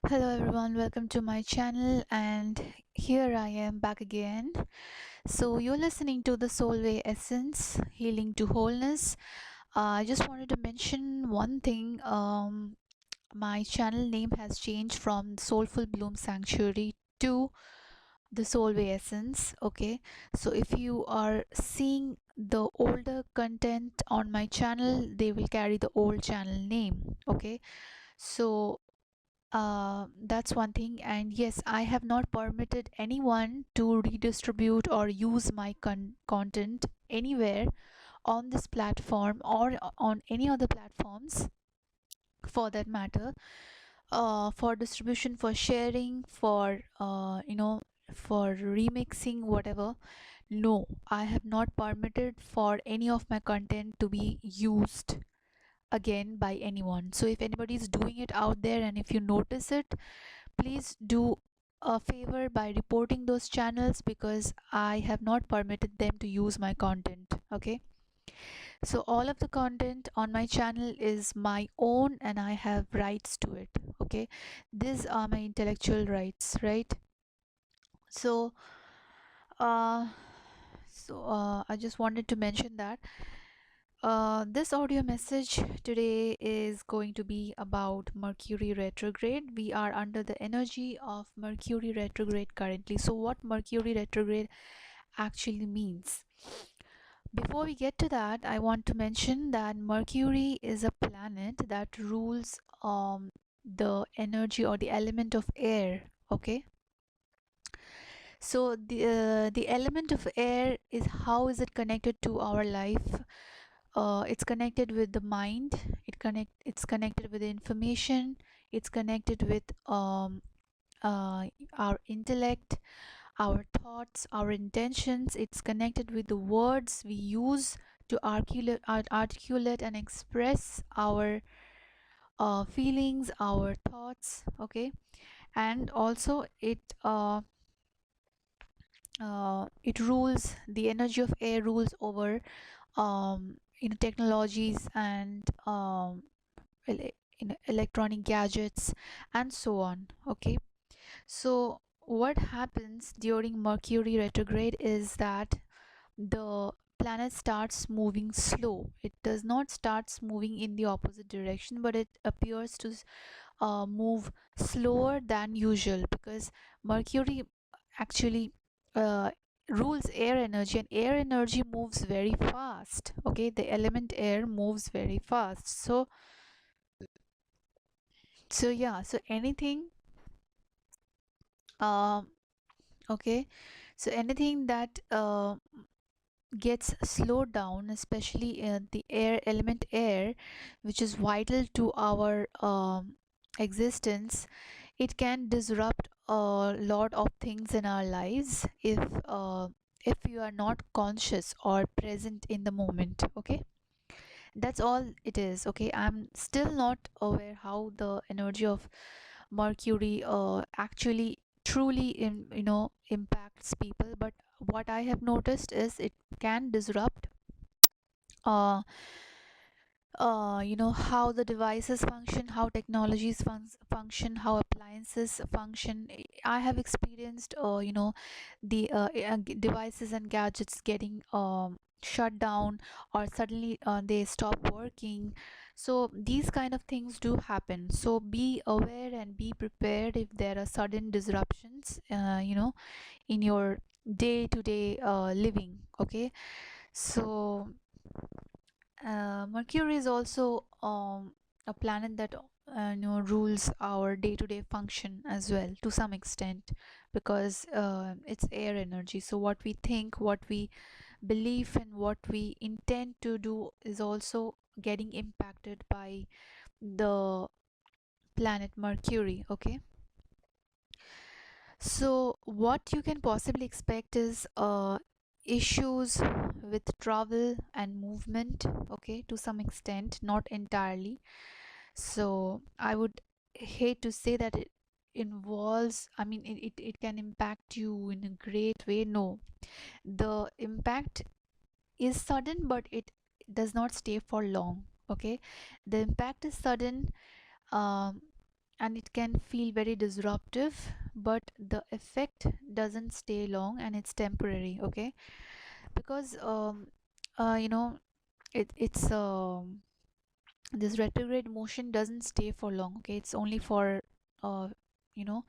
Hello everyone, welcome to my channel, and here I am back again. So you're listening to the Soulway Essence Healing to Wholeness. I just wanted to mention one thing. My channel name has changed from Soulful Bloom Sanctuary to the Soulway Essence. Okay, so if you are seeing the older content on my channel, they will carry the old channel name. Okay, so that's one thing. And yes, I have not permitted anyone to redistribute or use my content anywhere on this platform or on any other platforms for that matter, for distribution, for sharing, for for remixing, whatever. No, I have not permitted for any of my content to be used again by anyone. So if anybody is doing it out there and if you notice it, please do a favor by reporting those channels, because I have not permitted them to use my content. Okay, so all of the content on my channel is my own and I have rights to it. Okay, these are my intellectual rights, right? So uh I just wanted to mention that this audio message today is going to be about Mercury retrograde. We are under the energy of Mercury retrograde currently. So, what Mercury retrograde actually means? Before we get to that, I want to mention that Mercury is a planet that rules the energy or the element of air. Okay, so the element of air is, how is it connected to our life? It's connected with the mind. It's connected with the information. It's connected with uh, our intellect, our thoughts, our intentions. It's connected with the words we use to articulate and express our feelings, our thoughts. Okay, and also it rules, the energy of air rules over technologies and electronic gadgets and so on. Okay, so what happens during Mercury retrograde is that the planet starts moving slow. It does not starts moving in the opposite direction, but it appears to move slower than usual, because Mercury actually uh, rules air energy, and air energy moves very fast. Okay, the element air moves very fast. So yeah, so anything um okay, so anything that gets slowed down, especially the air element air, which is vital to our existence, it can disrupt a lot of things in our lives if you are not conscious or present in the moment. Okay, that's all it is. Okay, I'm still not aware how the energy of Mercury actually truly impacts people, but what I have noticed is it can disrupt uh, how the devices function, how technologies function, how appliances function. I have experienced the devices and gadgets getting shut down, or suddenly they stop working. So these kind of things do happen, so be aware and be prepared if there are sudden disruptions in your day to day living. Okay, so Mercury is also a planet that rules our day-to-day function as well, to some extent, because it's air energy. So what we think, what we believe, and what we intend to do is also getting impacted by the planet Mercury. Okay, so what you can possibly expect is issues with travel and movement. Okay, to some extent, not entirely. So I would hate to say that it involves, I mean, it can impact you in a great way. No, the impact is sudden, but it does not stay for long. Okay, the impact is sudden, um, and it can feel very disruptive, but the effect doesn't stay long and it's temporary. Okay, because you know, it's this retrograde motion doesn't stay for long. Okay, it's only for uh you know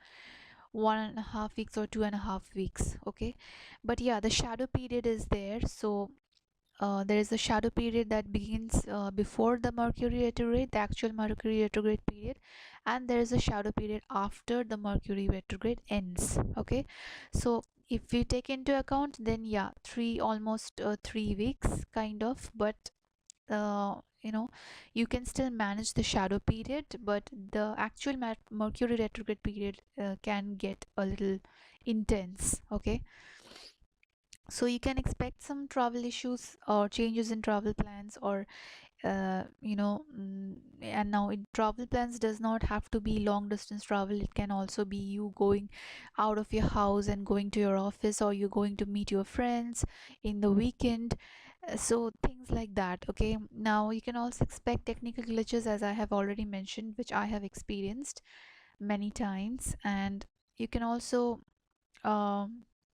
1.5 weeks or 2.5 weeks. Okay, but yeah, the shadow period is there. So there is a shadow period that begins before the Mercury retrograde, the actual Mercury retrograde period, and there is a shadow period after the Mercury retrograde ends. Okay, so if we take into account, then yeah, almost 3 weeks kind of, but you can still manage the shadow period, but the actual Mercury retrograde period can get a little intense. Okay, so you can expect some travel issues or changes in travel plans, or and now travel plans does not have to be long distance travel. It can also be you going out of your house and going to your office, or you're going to meet your friends in the weekend. So things like that. Okay, now you can also expect technical glitches, as I have already mentioned, which I have experienced many times. And you can also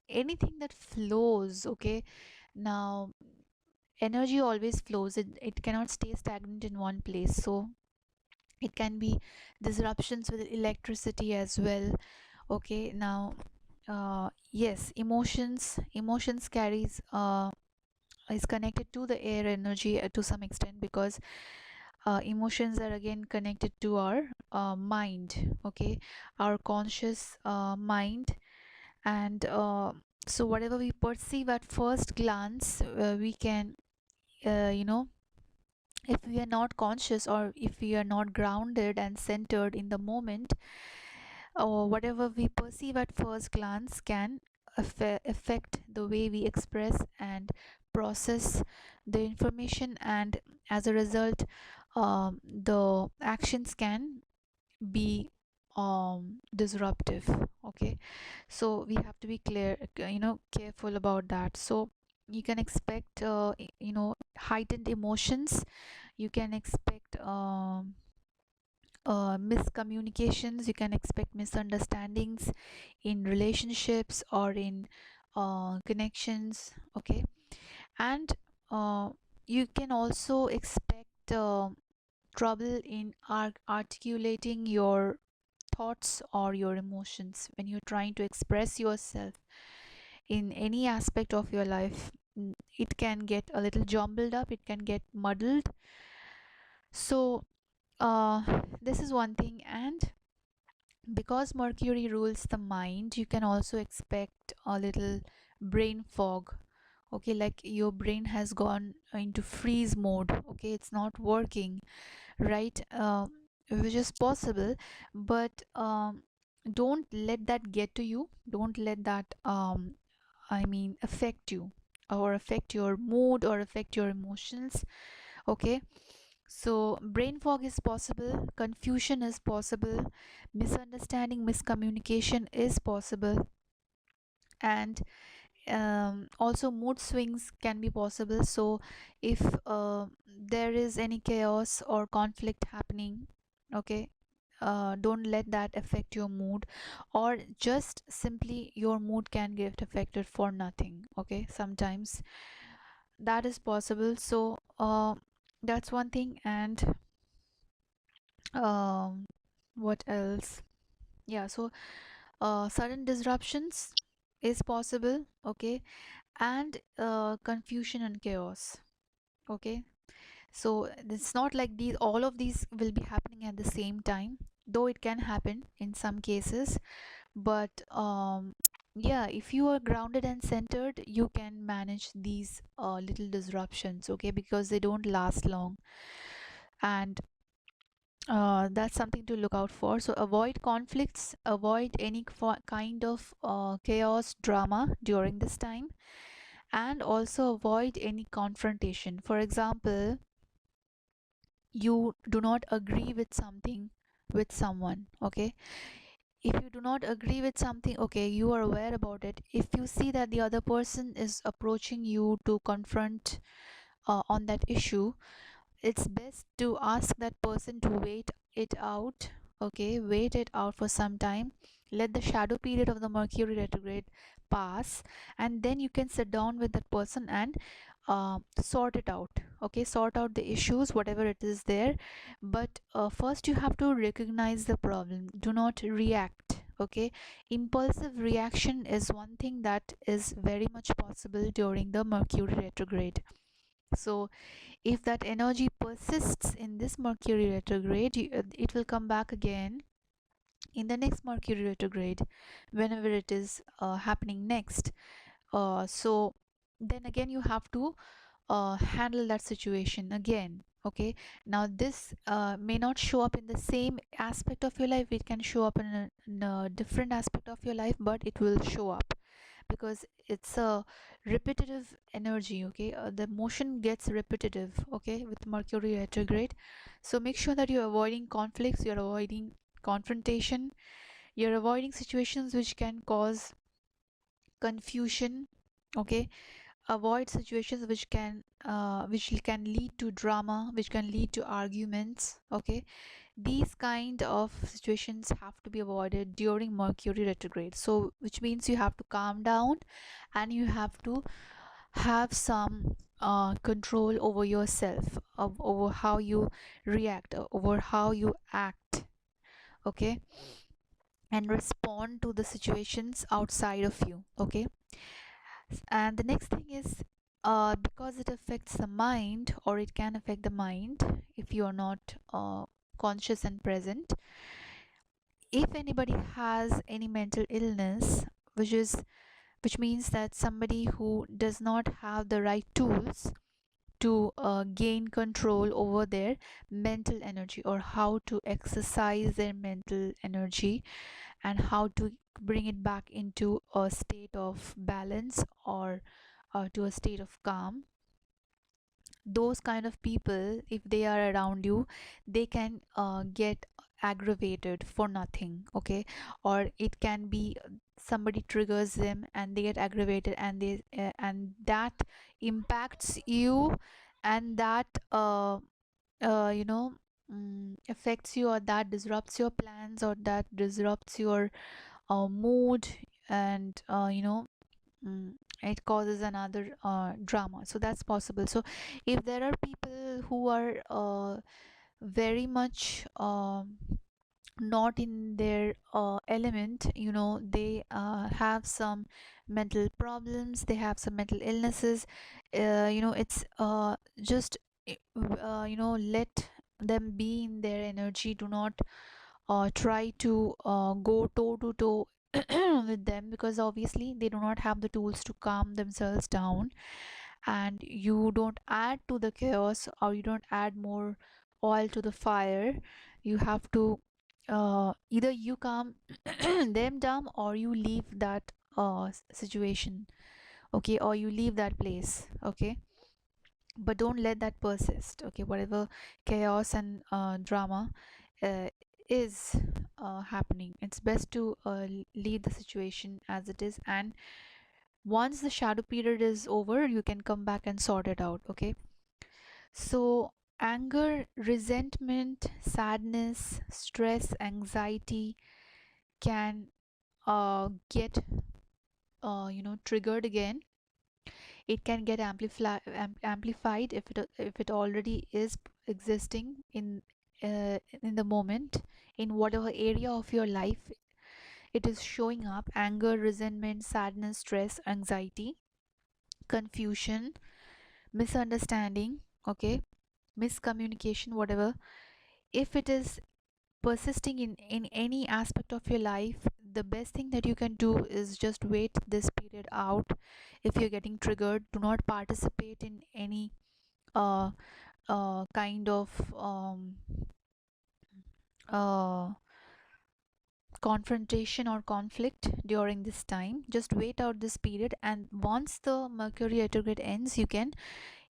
anything that flows. Okay, now energy always flows. It cannot stay stagnant in one place. So it can be disruptions with electricity as well. Okay, now yes, emotions carries is connected to the air energy to some extent, because emotions are again connected to our mind. Okay, our conscious mind. And so whatever we perceive at first glance, we can you know if we are not conscious, or if we are not grounded and centered in the moment, or whatever we perceive at first glance can affect the way we express and process the information. And as a result, the actions can be disruptive. Okay, so we have to be careful about that. So you can expect heightened emotions. You can expect miscommunications. You can expect misunderstandings in relationships or in connections. Okay, and uh, you can also expect trouble in articulating your thoughts or your emotions when you're trying to express yourself in any aspect of your life. It can get a little jumbled up, it can get muddled. So this is one thing. And because Mercury rules the mind, you can also expect a little brain fog. Okay, like your brain has gone into freeze mode. Okay, it's not working right, which is possible. But don't let that get to you. Don't let that affect you, or affect your mood, or affect your emotions. Okay, so brain fog is possible, confusion is possible, misunderstanding, miscommunication is possible. And also mood swings can be possible. So if there is any chaos or conflict happening, okay, don't let that affect your mood, or just simply your mood can get affected for nothing. Okay, sometimes that is possible. So that's one thing. And um what else? Yeah, so sudden disruptions is possible. Okay, and confusion and chaos. Okay, so it's not like these all of these will be happening at the same time, though it can happen in some cases. But yeah, if you are grounded and centered, you can manage these little disruptions. Okay, because they don't last long. And that's something to look out for. So avoid conflicts, avoid any kind of chaos drama during this time, and also avoid any confrontation. For example, you do not agree with something with someone. Okay, if you do not agree with something, okay, you are aware about it. If you see that the other person is approaching you to confront on that issue, it's best to ask that person to wait it out. Okay, wait it out for some time, let the shadow period of the Mercury retrograde pass, and then you can sit down with that person and sort it out. Okay, sort out the issues, whatever it is there. But first you have to recognize the problem, do not react. Okay, impulsive reaction is one thing that is very much possible during the Mercury retrograde. So if that energy persists in this Mercury retrograde, it will come back again in the next Mercury retrograde, whenever it is happening next. So then again you have to handle that situation again. Okay, now this may not show up in the same aspect of your life, it can show up in a different aspect of your life, but it will show up because it's a repetitive energy. Okay, the motion gets repetitive, okay, with Mercury retrograde. So make sure that you're avoiding conflicts, you're avoiding confrontation, you're avoiding situations which can cause confusion. Okay, avoid situations which can lead to drama, which can lead to arguments. Okay, these kind of situations have to be avoided during Mercury retrograde. So which means you have to calm down and you have to have some control over yourself, over how you react, over how you act. Okay, and respond to the situations outside of you. Okay, and the next thing is, because it affects the mind, or it can affect the mind if you are not conscious and present. If anybody has any mental illness, which means that somebody who does not have the right tools to gain control over their mental energy, or how to exercise their mental energy, and how to bring it back into a state of balance, or to a state of calm, those kind of people, if they are around you, they can get aggravated for nothing. Okay, or it can be somebody triggers them and they get aggravated, and that impacts you, and that you know affects you, or that disrupts your plans, or that disrupts your mood, and mm, it causes another drama. So that's possible. So if there are people who are very much not in their element, they have some mental problems, they have some mental illnesses, it's just let them be in their energy. Do not try to go toe to toe with them, because obviously they do not have the tools to calm themselves down, and you don't add to the chaos, or you don't add more oil to the fire. You have to either you calm them down, or you leave that situation. Okay, or you leave that place. Okay, but don't let that persist. Okay, whatever chaos and drama uh, is happening, it's best to leave the situation as it is, and once the shadow period is over, you can come back and sort it out. Okay, so anger, resentment, sadness, stress, anxiety can get triggered again. It can get amplified if it already is existing in the moment, in whatever area of your life it is showing up. Anger, resentment, sadness, stress, anxiety, confusion, misunderstanding. Okay, miscommunication, whatever. If it is persisting in any aspect of your life, the best thing that you can do is just wait this period out. If you're getting triggered, do not participate in any uh, kind of uh, confrontation or conflict during this time. Just wait out this period, and once the Mercury retrograde ends, you can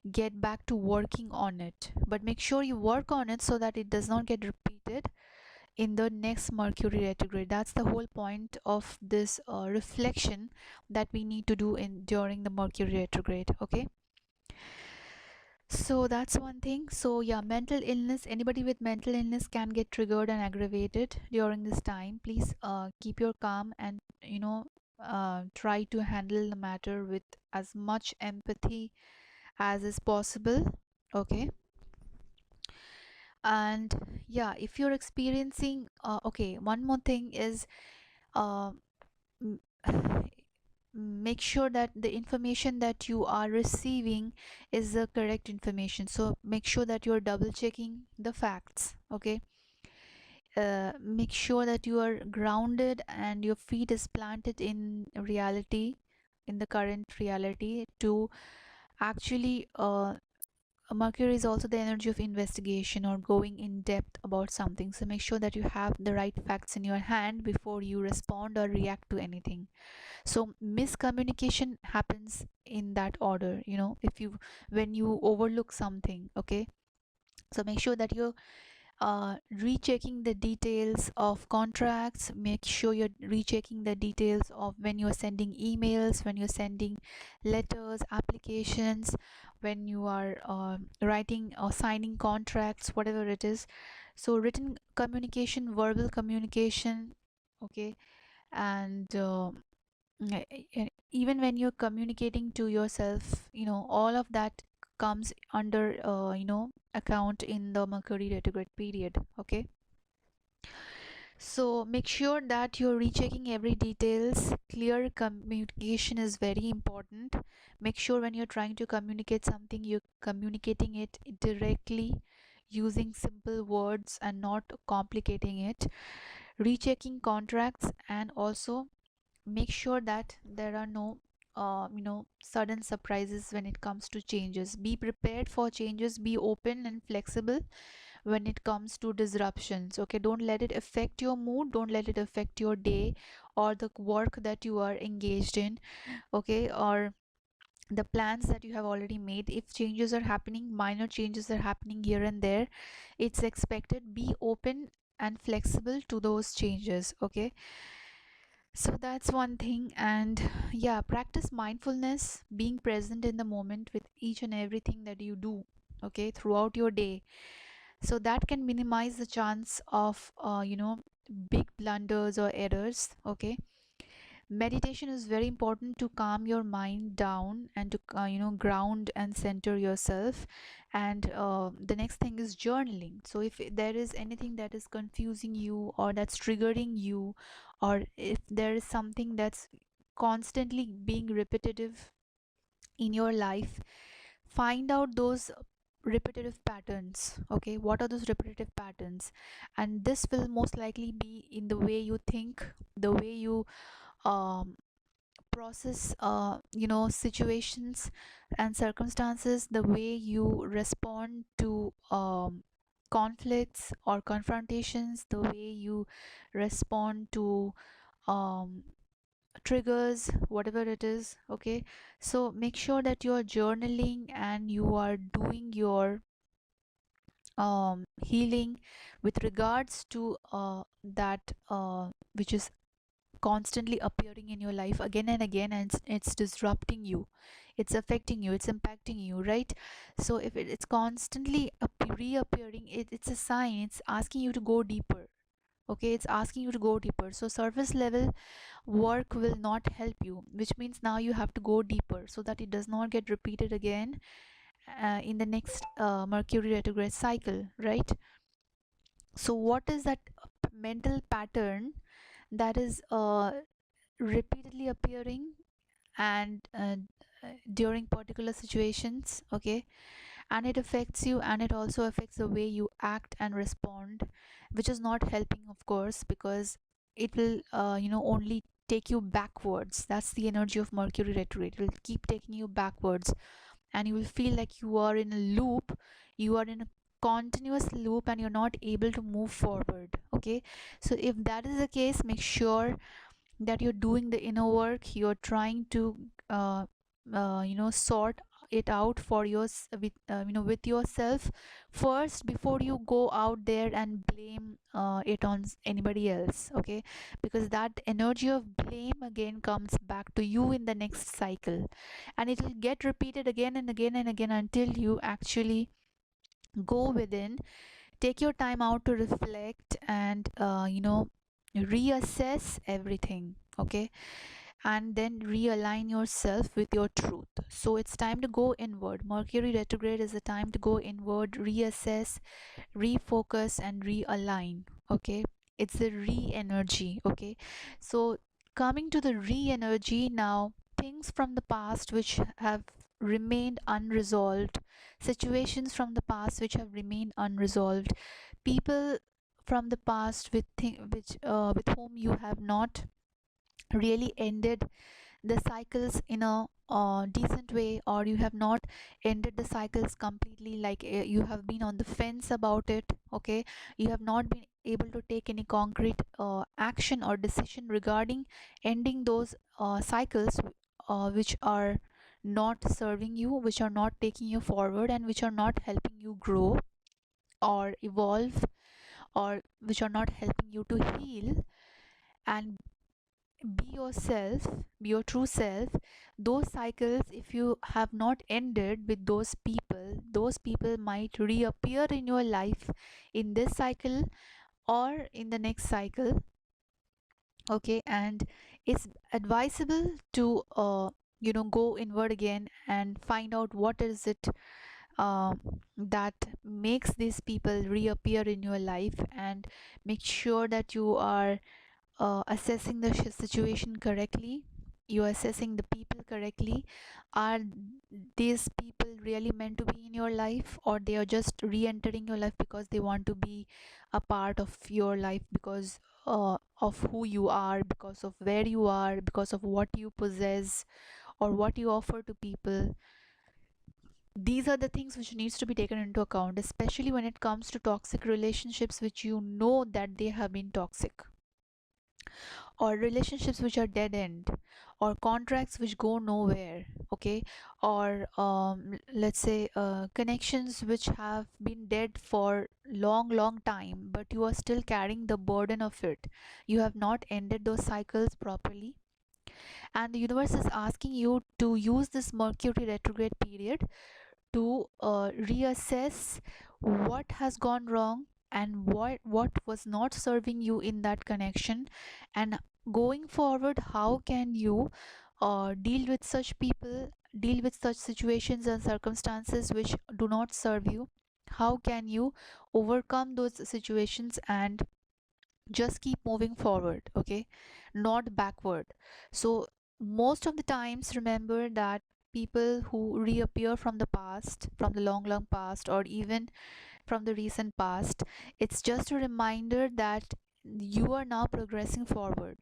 get back to working on it. But make sure you work on it so that it does not get repeated in the next Mercury retrograde. That's the whole point of this reflection that we need to do in during the Mercury retrograde. Okay, So that's one thing. So yeah, mental illness, anybody with mental illness can get triggered and aggravated during this time. Please keep your calm and try to handle the matter with as much empathy as is possible. Okay. And yeah, if you're experiencing okay, one more thing is uh, m- make sure that the information that you are receiving is the correct information. So make sure that you're double checking the facts. Okay. Make sure that you are grounded and your feet is planted in reality, in the current reality, to actually Mercury is also the energy of investigation or going in depth about something. So make sure that you have the right facts in your hand before you respond or react to anything. So miscommunication happens in that order, if you when you overlook something. Okay. So make sure that you're rechecking the details of contracts. Make sure you're rechecking the details of when you're sending emails, when you're sending letters, applications, when you are writing or signing contracts, whatever it is. So written communication, verbal communication. Okay. And even when you're communicating to yourself, all of that comes under account in the Mercury retrograde period. Okay. So make sure that you're rechecking every details. Clear communication is very important. Make sure when you're trying to communicate something, you're communicating it directly using simple words and not complicating it. Rechecking contracts, and also make sure that there are no sudden surprises when it comes to changes. Be prepared for changes, be open and flexible when it comes to disruptions. Okay, don't let it affect your mood, don't let it affect your day or the work that you are engaged in. Okay, or the plans that you have already made. If changes are happening, minor changes are happening here and there, it's expected. Be open and flexible to those changes. Okay. So that's one thing. And yeah, practice mindfulness, being present in the moment with each and everything that you do, okay, throughout your day. So that can minimize the chance of big blunders or errors. Okay. Meditation is very important to calm your mind down and to ground and center yourself. And the next thing is journaling. So if there is anything that is confusing you or that's triggering you, or if there is something that's constantly being repetitive in your life, find out those repetitive patterns. Okay, what are those repetitive patterns? And this will most likely be in the way you think, the way you um, process situations and circumstances, the way you respond to conflicts or confrontations, the way you respond to um, triggers, whatever it is. Okay. So make sure that you are journaling and you are doing your healing with regards to that which is constantly appearing in your life again and again, and it's disrupting you, it's affecting you, it's impacting you, right? So if it's constantly reappearing, it's a sign, it's asking you to go deeper. Okay, it's asking you to go deeper. So surface level work will not help you, which means now you have to go deeper so that it does not get repeated again in the next Mercury retrograde cycle, right? So what is that mental pattern that is repeatedly appearing and during particular situations? Okay. And it affects you, and it also affects the way you act and respond, which is not helping, of course, because it will only take you backwards. That's the energy of Mercury retrograde. It will keep taking you backwards, and you will feel like you are in a loop, you are in a continuous loop, and you're not able to move forward. Okay. So if that is the case, make sure that you're doing the inner work, you're trying to sort it out for with with yourself first before you go out there and blame it on anybody else. Okay, because that energy of blame again comes back to you in the next cycle, and it will get repeated again and again and again until you actually go within, take your time out to reflect and reassess everything. Okay, and then realign yourself with your truth. So it's time to go inward. Mercury retrograde is a time to go inward, reassess, refocus, and realign. Okay, it's the re energy. Okay, so coming to the re energy now, things from the past which have remained unresolved, situations from the past which have remained unresolved, people from the past with whom you have not really ended the cycles in a decent way, or you have not ended the cycles completely, like you have been on the fence about it. Okay, you have not been able to take any concrete action or decision regarding ending those cycles which are not serving you, which are not taking you forward, and which are not helping you grow or evolve, or which are not helping you to heal and be yourself, be your true self. Those cycles, if you have not ended with those people might reappear in your life in this cycle or in the next cycle. Okay, and it's advisable to go inward again and find out what is it that makes these people reappear in your life, and make sure that you are assessing the situation correctly, you're assessing the people correctly. Are these people really meant to be in your life, or they are just re-entering your life because they want to be a part of your life, because of who you are, because of where you are, because of what you possess or what you offer to people? These are the things which needs to be taken into account, especially when it comes to toxic relationships which you know that they have been toxic, or relationships which are dead end, or contracts which go nowhere. Okay, or let's say connections which have been dead for long time, but you are still carrying the burden of it. You have not ended those cycles properly, and the universe is asking you to use this Mercury retrograde period to reassess what has gone wrong, and what was not serving you in that connection, and going forward, how can you deal with such people, deal with such situations and circumstances which do not serve you? How can you overcome those situations and just keep moving forward? Okay, not backward. So most of the times, remember that people who reappear from the past, from the long past, or even from the recent past, it's just a reminder that you are now progressing forward.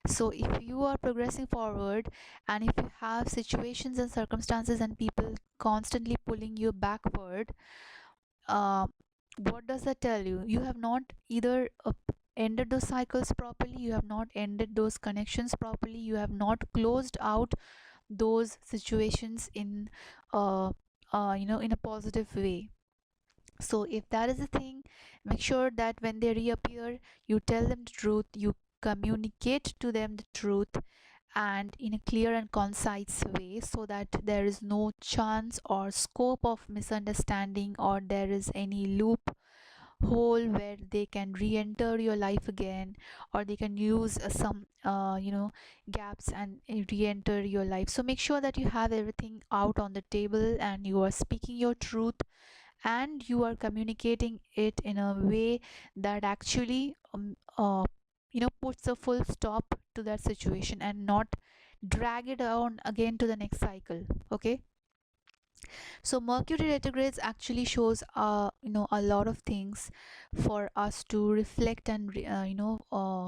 So if you are progressing forward, and if you have situations and circumstances and people constantly pulling you backward, uh, what does that tell you? You have not either ended those cycles properly, you have not ended those connections properly, you have not closed out those situations in in a positive way. So if that is the thing, make sure that when they reappear, you tell them the truth, you communicate to them the truth, and in a clear and concise way, so that there is no chance or scope of misunderstanding, or there is any loop hole where they can re-enter your life again, or they can use some gaps and re-enter your life. So make sure that you have everything out on the table, and you are speaking your truth, and you are communicating it in a way that actually puts a full stop to that situation, and not drag it on again to the next cycle. Okay, so Mercury retrogrades actually shows a lot of things for us to reflect and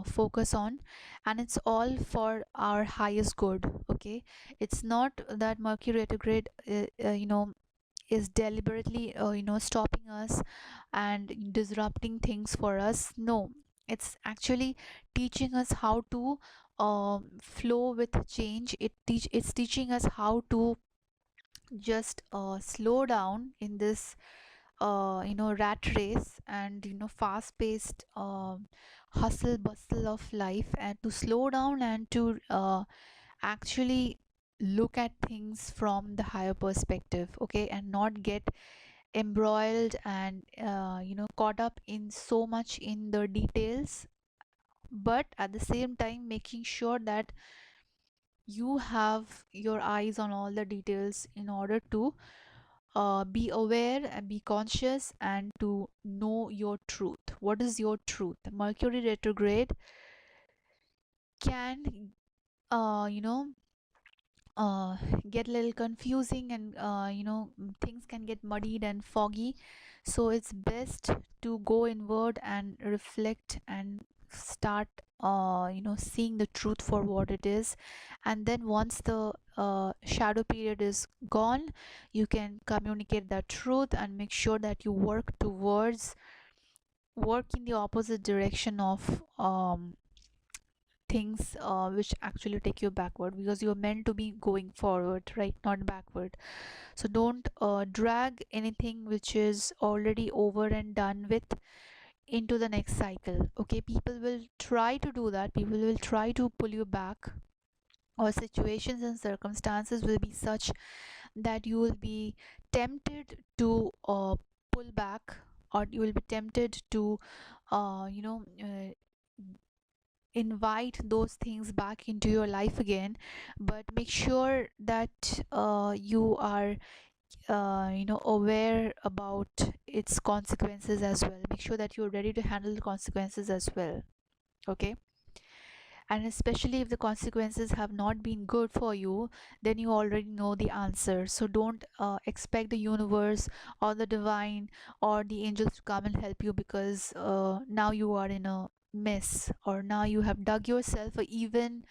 focus on, and it's all for our highest good. Okay, it's not that Mercury retrograde is deliberately stopping us and disrupting things for us. No, it's actually teaching us how to flow with change. It's teaching us how to just slow down in this rat race, and fast paced hustle bustle of life, and to slow down and to actually look at things from the higher perspective, okay, and not get embroiled and caught up in so much in the details, but at the same time making sure that you have your eyes on all the details in order to be aware and be conscious and to know your truth. What is your truth? Mercury retrograde can uh, you know uh, get a little confusing, and things can get muddied and foggy, so it's best to go inward and reflect and start seeing the truth for what it is. And then once the shadow period is gone, you can communicate that truth and make sure that you work in the opposite direction of things which actually take you backward, because you're meant to be going forward, right, not backward. So don't drag anything which is already over and done with into the next cycle, okay. People will try to do that, people will try to pull you back, or situations and circumstances will be such that you will be tempted to pull back, or you will be tempted to uh, you know uh, invite those things back into your life again. But make sure that you are aware about its consequences as well. Make sure that you're ready to handle the consequences as well, okay. And especially if the consequences have not been good for you, then you already know the answer. So don't expect the universe or the divine or the angels to come and help you, because now you are in a mess, or now you have dug yourself a even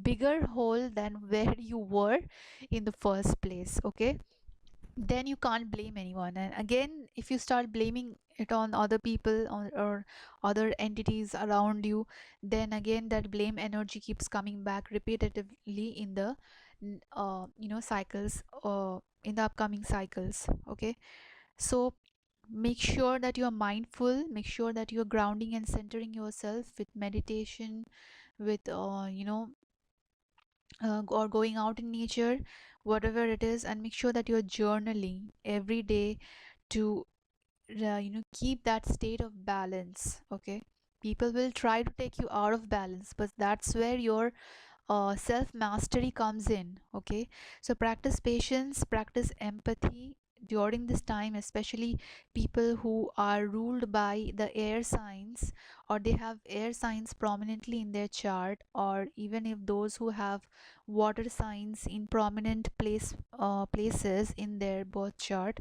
bigger hole than where you were in the first place, okay. Then you can't blame anyone, and again if you start blaming it on other people, or other entities around you, then again that blame energy keeps coming back repetitively in the cycles, in the upcoming cycles, okay. So make sure that you're mindful, make sure that you're grounding and centering yourself with meditation, with or going out in nature, whatever it is, and make sure that you're journaling every day to keep that state of balance, okay. People will try to take you out of balance, but that's where your self mastery comes in, okay. So practice patience, practice empathy during this time, especially people who are ruled by the air signs, or they have air signs prominently in their chart, or even if those who have water signs in prominent places in their birth chart,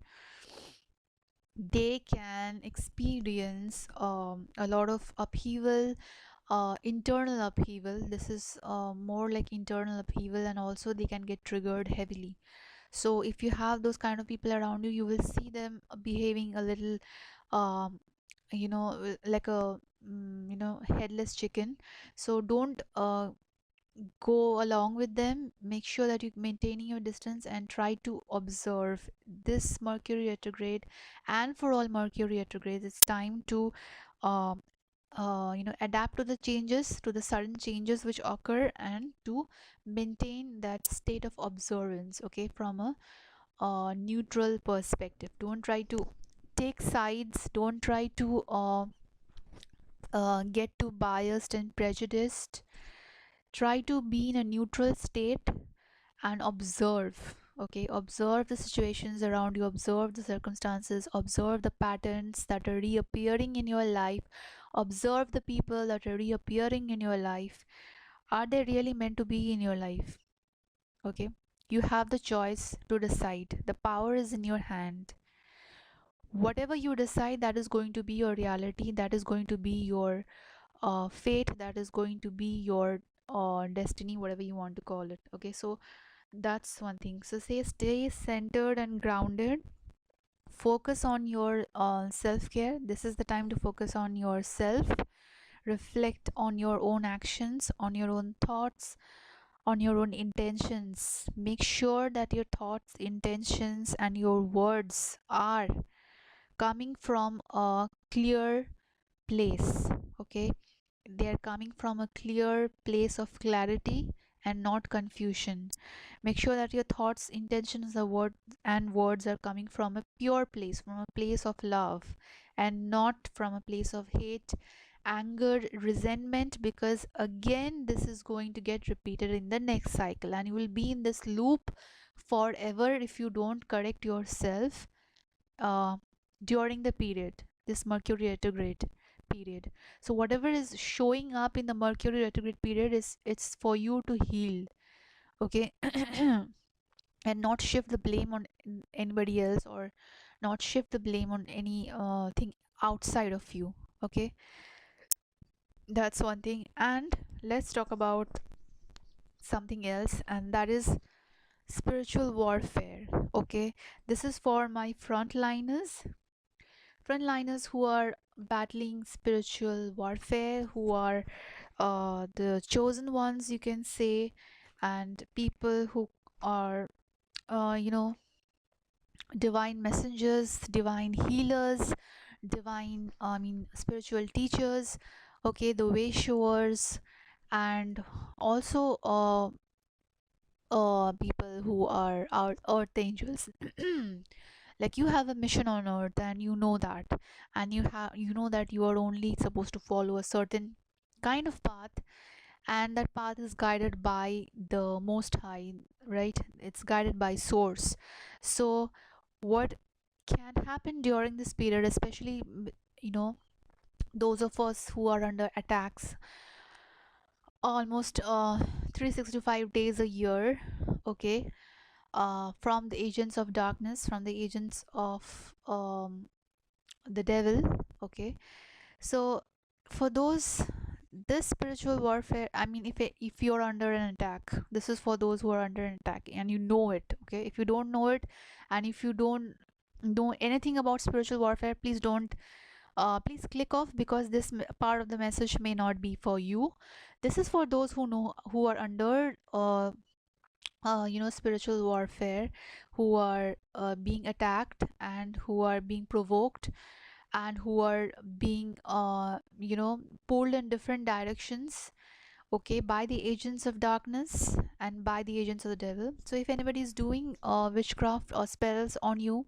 they can experience a lot of upheaval, internal upheaval. This is more like internal upheaval, and also they can get triggered heavily. So if you have those kind of people around you, you will see them behaving a little um, like a headless chicken. So don't go along with them. Make sure that you're maintaining your distance and try to observe this Mercury retrograde. And for all Mercury retrogrades, it's time to um, adapt to the changes, to the sudden changes which occur, and to maintain that state of observance, okay, from a neutral perspective. Don't try to take sides, don't try to get too biased and prejudiced. Try to be in a neutral state and observe, okay. Observe the situations around you, observe the circumstances, observe the patterns that are reappearing in your life, observe the people that are reappearing in your life. Are they really meant to be in your life, okay. You have the choice to decide, the power is in your hand. Whatever you decide, that is going to be your reality, that is going to be your fate, that is going to be your destiny, whatever you want to call it, okay. So that's one thing. So say stay centered and grounded. Focus on your self-care. This is the time to focus on yourself. Reflect on your own actions, on your own thoughts, on your own intentions. Make sure that your thoughts, intentions, and your words are coming from a clear place. Okay, they are coming from a clear place of clarity and not confusion. Make sure that your thoughts, intentions, and words are coming from a pure place, from a place of love, and not from a place of hate, anger, resentment, because again, this is going to get repeated in the next cycle, and you will be in this loop forever if you don't correct yourself uh, during the period, this Mercury retrograde period. So whatever is showing up in the Mercury retrograde period is, it's for you to heal. Okay. And not shift the blame on anybody else, or not shift the blame on any thing outside of you. Okay, that's one thing. And let's talk about something else, and that is spiritual warfare. Okay, this is for my frontliners who are battling spiritual warfare, who are the chosen ones, you can say, and people who are you know, divine messengers, divine healers, divine, I mean, spiritual teachers, okay, the way showers, and also people who are our earth angels. Like, you have a mission on earth, and you know that, and you know that you are only supposed to follow a certain kind of path, and that path is guided by the most high, right? It's guided by source. So what can happen during this period, especially, you know, those of us who are under attacks almost 365 days a year, okay, from the agents of darkness, from the agents of the devil, okay. So for those, this spiritual warfare, I mean, if you're under an attack, this is for those who are under an attack and you know it. Okay, if you don't know it, and if you don't know anything about spiritual warfare, please don't please click off, because this part of the message may not be for you. This is for those who know, who are under you know, spiritual warfare, who are being attacked, and who are being provoked, and who are being you know, pulled in different directions, okay, by the agents of darkness and by the agents of the devil. So if anybody is doing witchcraft or spells on you,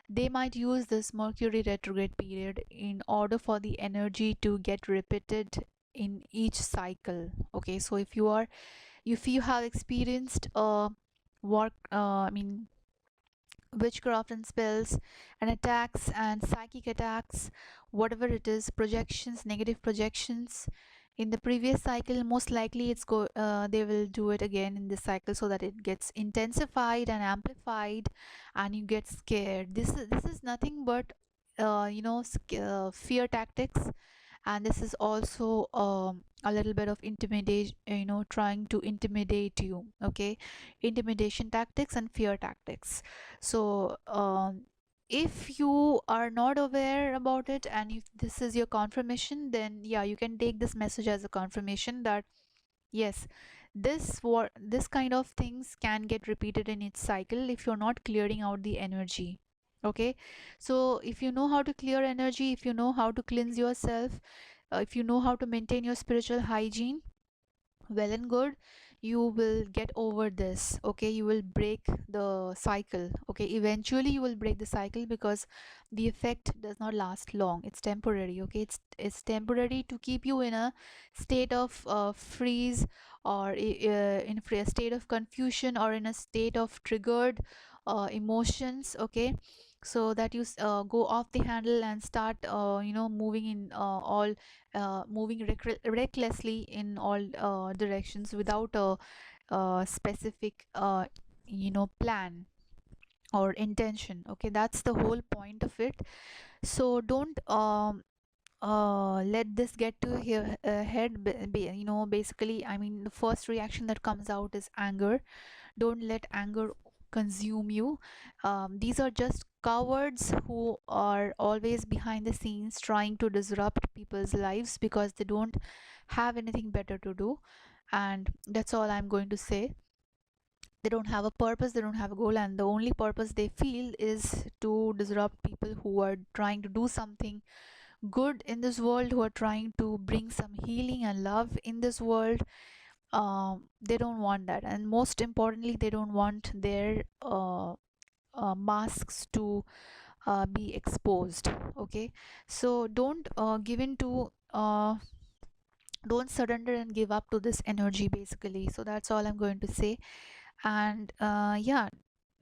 they might use this Mercury retrograde period in order for the energy to get repeated in each cycle. Okay, so if you have experienced work I mean, witchcraft and spells and attacks and psychic attacks, whatever it is, projections, negative projections in the previous cycle, most likely they will do it again in this cycle, so that it gets intensified and amplified, and you get scared. This is nothing but you know, fear tactics, and this is also a little bit of intimidation, you know, trying to intimidate you. Okay, intimidation tactics and fear tactics. So if you are not aware about it, and if this is your confirmation, then yeah, you can take this message as a confirmation that yes, this kind of things can get repeated in its cycle if you're not clearing out the energy. Okay, so if you know how to clear energy, if you know how to cleanse yourself, if you know how to maintain your spiritual hygiene, well and good, you will get over this. Okay, you will break the cycle. Okay, eventually you will break the cycle, because the effect does not last long, it's temporary. Okay, it's temporary to keep you in a state of freeze, or in a state of confusion, or in a state of triggered emotions. Okay, so that you go off the handle and start you know, moving in all moving recklessly in all directions without a specific you know, plan or intention. Okay, that's the whole point of it. So don't let this get to your head. You know, basically, I mean, the first reaction that comes out is anger. Don't let anger consume you. These are just cowards who are always behind the scenes trying to disrupt people's lives because they don't have anything better to do. And that's all I'm going to say. They don't have a purpose, they don't have a goal, and the only purpose they feel is to disrupt people who are trying to do something good in this world, who are trying to bring some healing and love in this world. They don't want that, and most importantly, they don't want their masks to be exposed. Okay, so don't give in to don't surrender and give up to this energy, basically. So that's all I'm going to say. And yeah,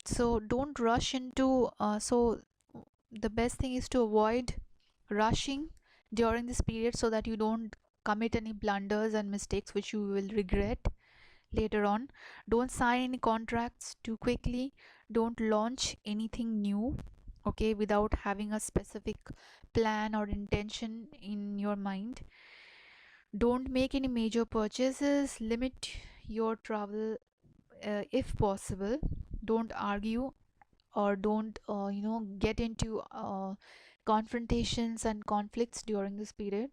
so don't rush into the best thing is to avoid rushing during this period, so that you don't commit any blunders and mistakes which you will regret later on. Don't sign any contracts too quickly. Don't launch anything new, okay, without having a specific plan or intention in your mind. Don't make any major purchases. Limit your travel if possible. Don't argue, or don't get into confrontations and conflicts during this period.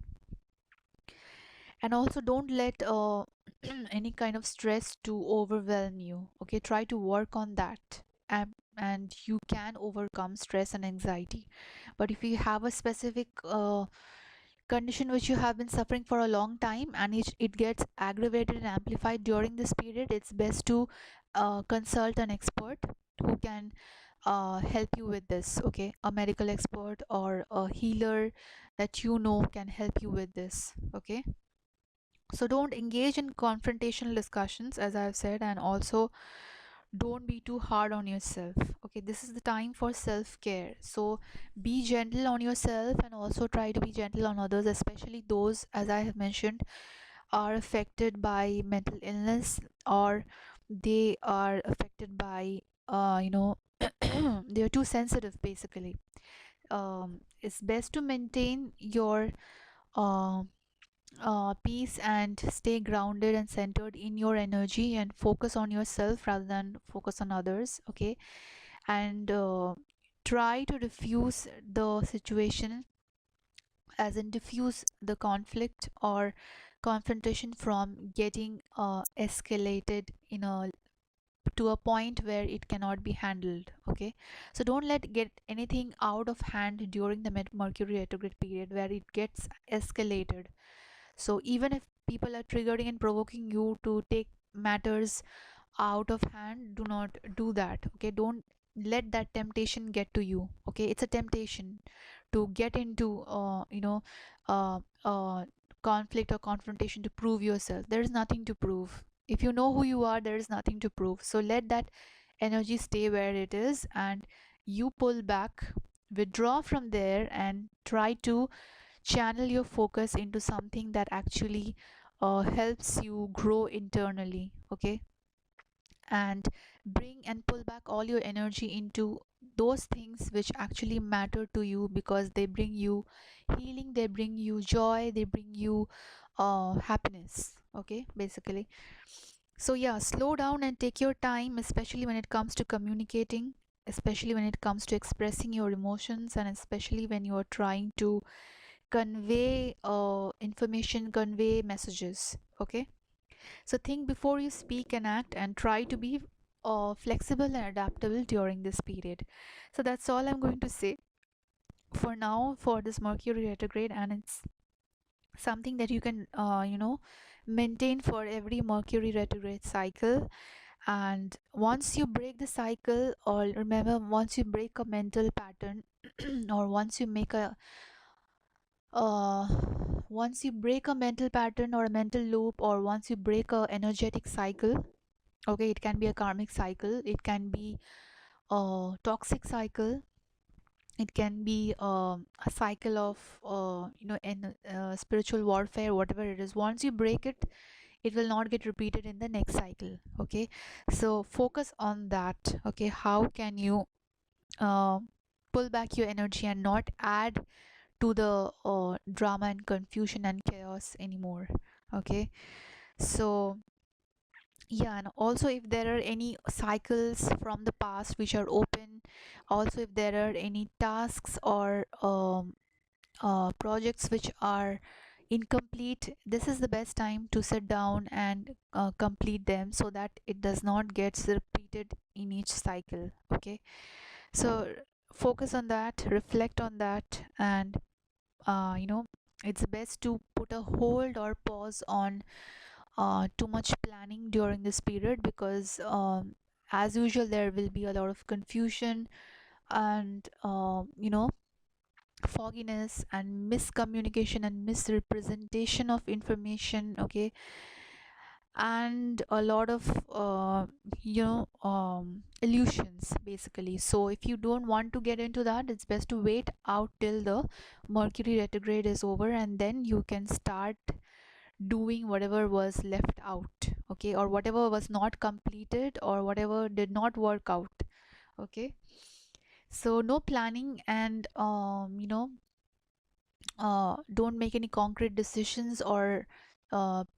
And also don't let any kind of stress to overwhelm you. Okay, try to work on that. And you can overcome stress and anxiety. But if you have a specific condition which you have been suffering for a long time, and it gets aggravated and amplified during this period, it's best to consult an expert who can help you with this. Okay, a medical expert or a healer that you know can help you with this. Okay, so don't engage in confrontational discussions, as I've said. And also don't be too hard on yourself. Okay, this is the time for self-care. So be gentle on yourself, and also try to be gentle on others, especially those, as I have mentioned, are affected by mental illness, or they are affected by they're too sensitive, basically. It's best to maintain your uh, peace and stay grounded and centered in your energy, and focus on yourself rather than focus on others. Okay, and try to diffuse the situation, as in diffuse the conflict or confrontation from getting escalated in a to a point where it cannot be handled. Okay, so don't let get anything out of hand during the Mercury retrograde period, where it gets escalated. So even if people are triggering and provoking you to take matters out of hand, do not do that. Okay, don't let that temptation get to you. Okay, it's a temptation to get into uh, uh, conflict or confrontation to prove yourself. There is nothing to prove. If you know who you are, there is nothing to prove. So let that energy stay where it is, and you pull back, withdraw from there, and try to channel your focus into something that actually helps you grow internally. Okay, and bring and pull back all your energy into those things which actually matter to you, because they bring you healing, they bring you joy, they bring you happiness. Okay, basically. So yeah, slow down and take your time, especially when it comes to communicating, especially when it comes to expressing your emotions, and especially when you are trying to convey information, convey messages. Okay, so think before you speak and act, and try to be flexible and adaptable during this period. So that's all I'm going to say for now for this Mercury retrograde, and it's something that you can maintain for every Mercury retrograde cycle. And once you break the cycle, or remember, once you break a mental pattern or uh, once you break a mental pattern or a mental loop, or once you break a energetic cycle. Okay, it can be a karmic cycle, it can be a toxic cycle, it can be a cycle of spiritual warfare, whatever it is. Once you break it, it will not get repeated in the next cycle. Okay, so focus on that. Okay, how can you uh, pull back your energy and not add to the drama and confusion and chaos anymore. Okay, so yeah, and also if there are any cycles from the past which are open, also if there are any tasks or projects which are incomplete, this is the best time to sit down and complete them, so that it does not get repeated in each cycle. Okay, so focus on that, reflect on that, and it's best to put a hold or pause on too much planning during this period, because as usual there will be a lot of confusion and fogginess and miscommunication and misrepresentation of information. Okay, and a lot of illusions basically. So if you don't want to get into that, it's best to wait out till the Mercury retrograde is over, and then you can start doing whatever was left out. Okay, or whatever was not completed or whatever did not work out. Okay, so no planning, and don't make any concrete decisions or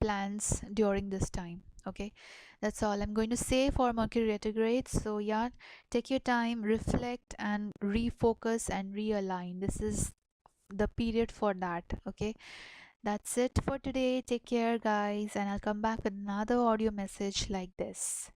plans during this time. Okay, that's all I'm going to say for Mercury retrograde. So yeah, take your time, reflect and refocus and realign. This is the period for that. Okay, that's it for today. Take care guys, and I'll come back with another audio message like this.